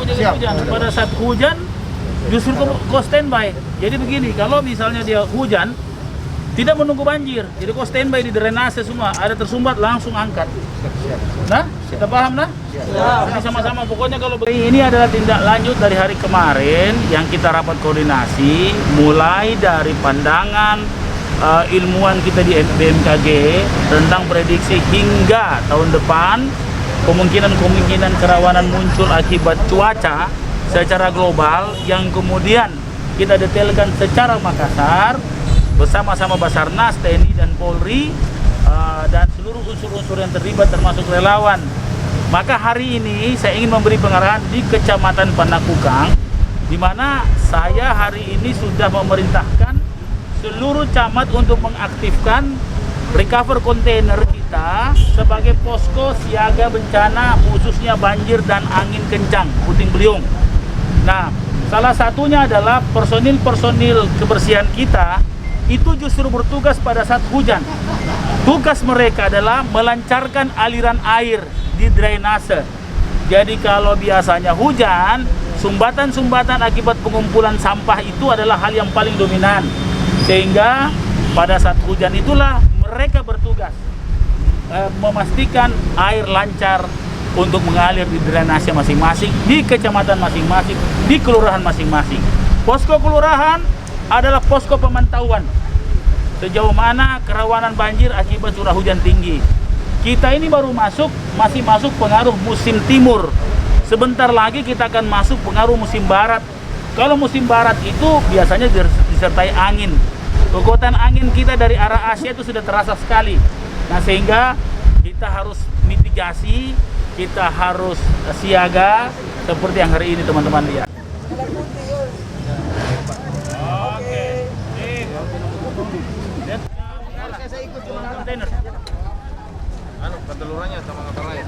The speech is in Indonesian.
menjaga hujan. Pada saat hujan justru kau standby. Jadi begini, kalau misalnya dia hujan tidak menunggu banjir, jadi kau standby di drainase semua, ada tersumbat langsung angkat. Nah, kita paham nah? Ini sama-sama, pokoknya kalau ini adalah tindak lanjut dari hari kemarin yang kita rapat koordinasi, mulai dari pandangan ilmuwan kita di BMKG tentang prediksi hingga tahun depan, kemungkinan kerawanan muncul akibat cuaca secara global yang kemudian kita detailkan secara Makassar bersama-sama Basarnas, TNI dan Polri dan seluruh unsur-unsur yang terlibat termasuk relawan. Maka hari ini saya ingin memberi pengarahan di Kecamatan Panakukang, di mana saya hari ini sudah memerintahkan seluruh camat untuk mengaktifkan recover container kita sebagai posko siaga bencana khususnya banjir dan angin kencang, puting beliung. Nah, salah satunya adalah personil kebersihan kita itu justru bertugas pada saat hujan. Tugas mereka adalah melancarkan aliran air di drainase. Jadi kalau biasanya hujan, sumbatan-sumbatan akibat pengumpulan sampah itu adalah hal yang paling dominan. Sehingga pada saat hujan itulah mereka bertugas memastikan air lancar untuk mengalir di drainase masing-masing, di kecamatan masing-masing, di kelurahan masing-masing. Posko kelurahan adalah posko pemantauan sejauh mana kerawanan banjir akibat curah hujan tinggi. Kita ini baru masih masuk pengaruh musim timur. Sebentar lagi kita akan masuk pengaruh musim barat. Kalau musim barat itu biasanya disertai angin. Kekuatan angin kita dari arah Asia itu sudah terasa sekali. Nah, sehingga kita harus mitigasi, kita harus siaga seperti yang hari ini teman-teman lihat. Saya ikut cuma kontainer. Anu, kontainer sama kapal lain.